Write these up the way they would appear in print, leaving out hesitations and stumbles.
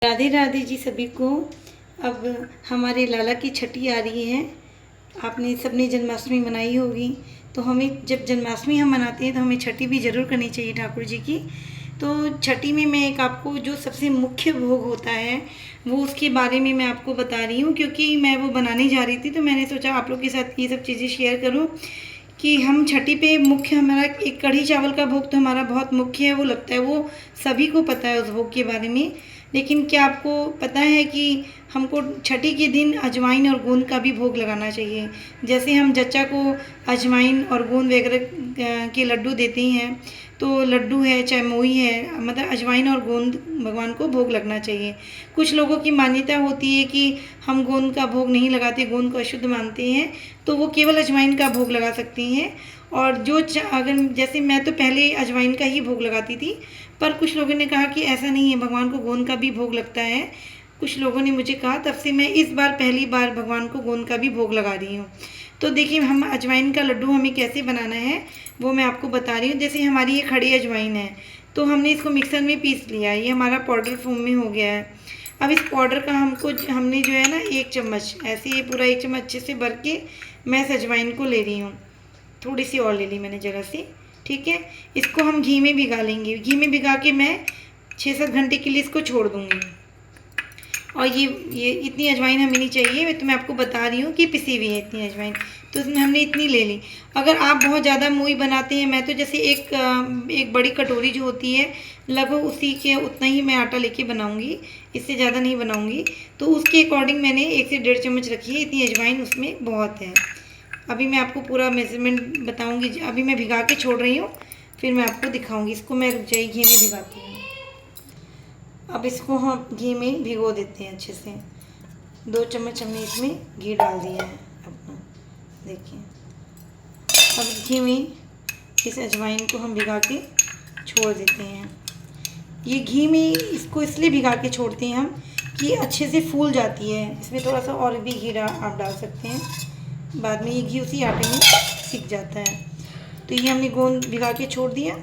राधे राधे जी सभी को। अब हमारे लाला की छठी आ रही है। आपने सबने जन्माष्टमी मनाई होगी, तो हमें जब जन्माष्टमी हम मनाते हैं तो हमें छठी भी ज़रूर करनी चाहिए ठाकुर जी की। तो छठी में मैं एक आपको जो सबसे मुख्य भोग होता है वो उसके बारे में मैं आपको बता रही हूँ, क्योंकि मैं वो बनाने जा रही थी तो मैंने सोचा आप लोग के साथ ये सब चीज़ें शेयर करूँ कि हम छठी पे मुख्य हमारा एक कढ़ी चावल का भोग तो हमारा बहुत मुख्य है, वो लगता है वो सभी को पता है उस भोग के बारे में। लेकिन क्या आपको पता है कि हमको छठी के दिन अजवाइन और गोंद का भी भोग लगाना चाहिए। जैसे हम जच्चा को अजवाइन और गोंद वगैरह के लड्डू देते हैं, तो लड्डू है चाहे मोई है, मतलब अजवाइन और गोंद भगवान को भोग लगना चाहिए। कुछ लोगों की मान्यता होती है कि हम गोंद का भोग नहीं लगाते, गोंद को अशुद्ध मानते हैं, तो वो केवल अजवाइन का भोग लगा सकते हैं। और जो अगर जैसे मैं तो पहले अजवाइन का ही भोग लगाती थी, पर कुछ लोगों ने कहा कि ऐसा नहीं है, भगवान को गोंद का भी भोग लगता है। कुछ लोगों ने मुझे कहा, तब से मैं इस बार पहली बार भगवान को गोंद का भी भोग लगा रही हूँ। तो देखिए हम अजवाइन का लड्डू हमें कैसे बनाना है वो मैं आपको बता रही हूँ। जैसे हमारी ये खड़ी अजवाइन है, तो हमने इसको मिक्सर में पीस लिया है, ये हमारा पाउडर फॉर्म में हो गया है। अब इस पाउडर का हमने जो है ना 1 चम्मच ऐसे, ये पूरा 1 चम्मच अच्छे से भर के मैं इस अजवाइन को ले रही हूँ। थोड़ी सी और ले ली मैंने ज़रा सी, ठीक है। इसको हम घी में भिगा लेंगे। घी में भिगा के मैं 6-7 घंटे के लिए इसको छोड़ दूँगी। और ये इतनी अजवाइन हमें नहीं चाहिए, तो मैं आपको बता रही हूँ कि पिसी हुई है इतनी अजवाइन, तो इसमें हमने इतनी ले ली। अगर आप बहुत ज़्यादा मूई बनाते हैं, मैं तो जैसे एक बड़ी कटोरी जो होती है लगभग उसी के उतना ही मैं आटा लेके बनाऊँगी, इससे ज़्यादा नहीं बनाऊँगी। तो उसके अकॉर्डिंग मैंने 1 से 1.5 चम्मच रखी है, इतनी अजवाइन उसमें बहुत है। अभी मैं आपको पूरा मेजरमेंट बताऊँगी। अभी मैं भिगा के छोड़ रही हूँ, फिर मैं आपको दिखाऊँगी। इसको मैं रुक जाइए घी में भिगाती हूँ। अब इसको हम घी में भिगो देते हैं अच्छे से। 2 चम्मच हमने इसमें घी डाल दिया है अपना, देखिए। अब घी में इस अजवाइन को हम भिगा के छोड़ देते हैं। ये घी में इसको इसलिए भिगा के छोड़ते हैं हम कि अच्छे से फूल जाती है। इसमें थोड़ा सा और भी घी आप डाल सकते हैं, बाद में ये घी उसी आटे में सीख जाता है। तो ये हमने गोंद भिगा के छोड़ दिया,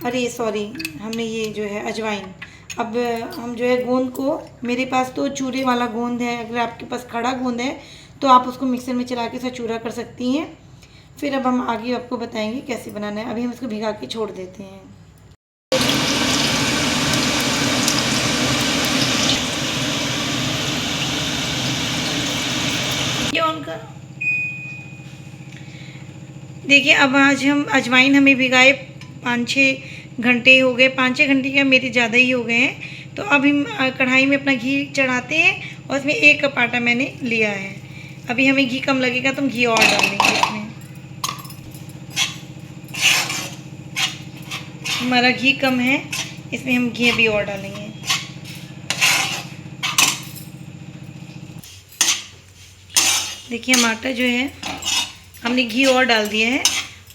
अरे सॉरी, हमने ये जो है अजवाइन। अब हम जो है गोंद को, मेरे पास तो चूरे वाला गोंद है, अगर आपके पास खड़ा गोंद है तो आप उसको मिक्सर में चला के उसका चूरा कर सकती हैं। फिर अब हम आगे आपको बताएंगे कैसे बनाना है। अभी हम इसको भिगा के छोड़ देते हैं। ये ऑन कर। देखिए अब आज हम अजवाइन हमें भिगाए 5-6 घंटे हो गए, 5-6 घंटे क्या मेरे ज़्यादा ही हो गए हैं। तो अब हम कढ़ाई में अपना घी चढ़ाते हैं और इसमें 1 कप आटा मैंने लिया है। अभी हमें घी कम लगेगा तो हम घी और डाल देंगे इसमें। हमारा घी कम है, इसमें हम घी अभी और डालेंगे। देखिए हम आटा जो है हमने घी और डाल दिया है,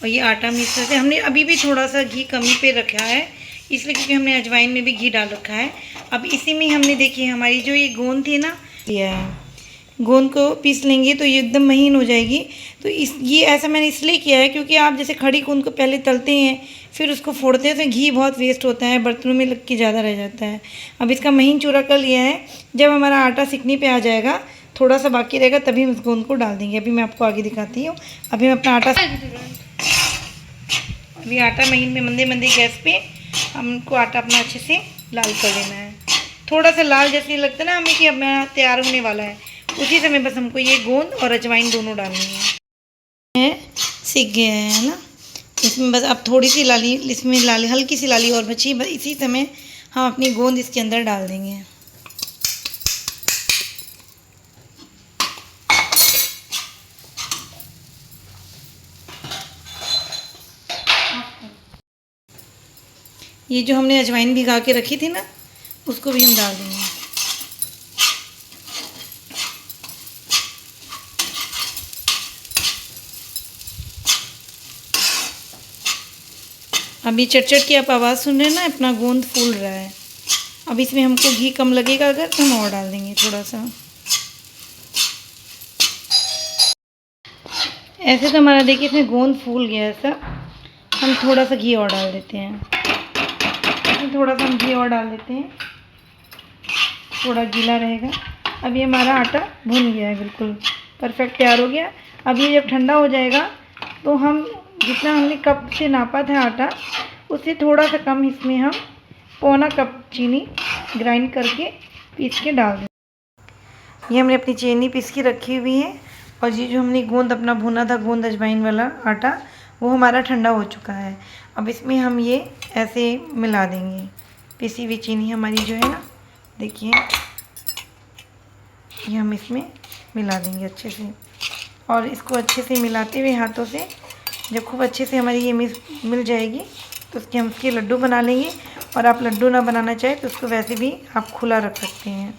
और ये आटा मिक्स करके हमने अभी भी थोड़ा सा घी कमी पे रखा है, इसलिए क्योंकि हमने अजवाइन में भी घी डाल रखा है। अब इसी में हमने देखिए हमारी जो ये गोंद थी ना, लिया है, गोंद को पीस लेंगे तो ये एकदम महीन हो जाएगी। तो ये ऐसा मैंने इसलिए किया है क्योंकि आप जैसे खड़ी गोंद को पहले तलते हैं फिर उसको फोड़ते हैं तो घी बहुत वेस्ट होता है, बर्तनों में लग के ज़्यादा रह जाता है। अब इसका महीन चूरा कर लिया है। जब हमारा आटा सिकनी पे आ जाएगा, थोड़ा सा बाकी रहेगा, तभी हम उस गोंद को डाल देंगे। अभी मैं आपको आगे दिखाती हूँ। अभी हम अपना आटा, अभी आटा महीन में मंदे मंदे गैस पे हमको आटा अपना अच्छे से लाल कर लेना है। थोड़ा सा लाल जैसे लगता है ना हमें कि अब मेरा तैयार होने वाला है, उसी समय बस हमको ये गोंद और अजवाइन दोनों डालनी है। सीख गया है ना, इसमें बस अब थोड़ी सी लाली, इसमें लाली हल्की सी लाली और बची, बस इसी समय हम अपनी गोंद इसके अंदर डाल देंगे। ये जो हमने अजवाइन भिगा के रखी थी ना, उसको भी हम डाल देंगे। अभी चट-चट की आप आवाज़ सुन रहे हैं ना, अपना गोंद फूल रहा है। अब इसमें हमको घी कम लगेगा अगर, तो हम और डाल देंगे थोड़ा सा। ऐसे तो हमारा देखिए इसमें गोंद फूल गया है सब। हम थोड़ा सा घी और डाल देते हैं, थोड़ा सा हम घी और डाल देते हैं। थोड़ा गीला रहेगा। अब ये हमारा आटा भुन गया है, बिल्कुल परफेक्ट तैयार हो गया। अब ये जब ठंडा हो जाएगा तो हम जितना हमने कप से नापा था आटा, उससे थोड़ा सा कम इसमें हम पौना कप चीनी ग्राइंड करके पीस के डाल दें। ये हमने अपनी चीनी पीस के रखी हुई है और ये जो हमने गोंद अपना भुना था, गोंद अजवाइन वाला आटा, वो हमारा ठंडा हो चुका है। अब इसमें हम ये ऐसे मिला देंगे। पिसी हुई चीनी हमारी जो है ना, देखिए ये हम इसमें मिला देंगे अच्छे से, और इसको अच्छे से मिलाते हुए हाथों से, जब खूब अच्छे से हमारी ये मिल जाएगी तो उसके हम इसके लड्डू बना लेंगे। और आप लड्डू ना बनाना चाहें तो उसको वैसे भी आप खुला रख सकते हैं।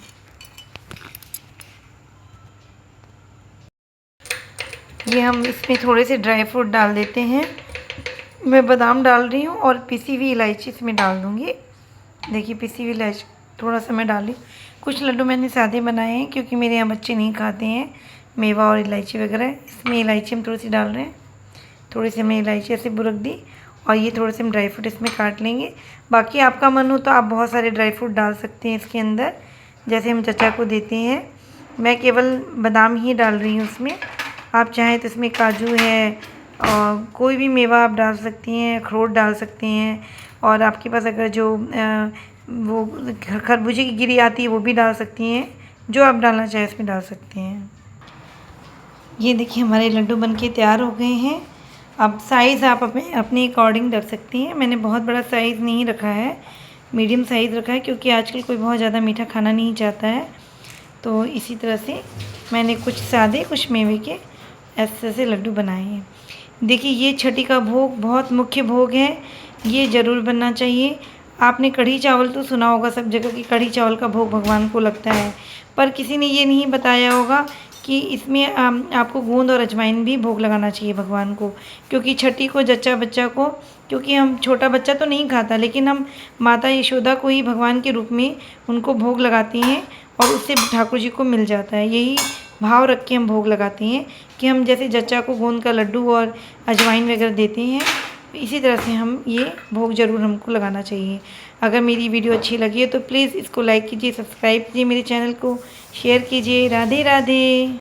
ये हम इसमें थोड़े से ड्राई फ्रूट डाल देते हैं। मैं बादाम डाल रही हूँ और पिसी हुई इलायची इसमें डाल दूँगी। देखिए पिसी हुई इलायची थोड़ा सा मैं डाली। कुछ लड्डू मैंने सादे बनाए हैं क्योंकि मेरे यहाँ बच्चे नहीं खाते हैं मेवा और इलायची वगैरह। इसमें इलायची हम थोड़ी सी डाल रहे हैं, थोड़ी सी हमने इलायची ऐसे बुरक दी, और ये थोड़े से हम ड्राई फ्रूट इसमें काट लेंगे। बाकी आपका मन हो तो आप बहुत सारे ड्राई फ्रूट डाल सकते हैं इसके अंदर, जैसे हम चचा को देते हैं। मैं केवल बादाम ही डाल रही हूँ उसमें। आप चाहें तो इसमें काजू है और कोई भी मेवा आप डाल सकती हैं, अखरोट डाल सकते हैं, और आपके पास अगर जो वो खरबूजे की गिरी आती है वो भी डाल सकती हैं। जो आप डालना चाहें इसमें डाल सकते हैं। ये देखिए हमारे लड्डू बनके तैयार हो गए हैं। अब साइज़ आप अपने अकॉर्डिंग रख सकती हैं। मैंने बहुत बड़ा साइज़ नहीं रखा है, मीडियम साइज़ रखा है, क्योंकि आजकल कोई बहुत ज़्यादा मीठा खाना नहीं चाहता है। तो इसी तरह से मैंने कुछ सादे कुछ मेवे के ऐसे ऐसे लड्डू बनाए हैं। देखिए ये छठी का भोग बहुत मुख्य भोग है, ये ज़रूर बनना चाहिए। आपने कढ़ी चावल तो सुना होगा सब जगह कि कढ़ी चावल का भोग भगवान को लगता है, पर किसी ने ये नहीं बताया होगा कि इसमें आपको गोंद और अजवाइन भी भोग लगाना चाहिए भगवान को। क्योंकि छठी को जच्चा बच्चा को, क्योंकि हम छोटा बच्चा तो नहीं खाता, लेकिन हम माता यशोदा को ही भगवान के रूप में उनको भोग लगाती हैं और उससे ठाकुर जी को मिल जाता है। यही भाव रख के हम भोग लगाते हैं कि हम जैसे जच्चा को गोंद का लड्डू और अजवाइन वगैरह देते हैं, इसी तरह से हम ये भोग ज़रूर हमको लगाना चाहिए। अगर मेरी वीडियो अच्छी लगी है तो प्लीज़ इसको लाइक कीजिए, सब्सक्राइब कीजिए मेरे चैनल को, शेयर कीजिए। राधे राधे।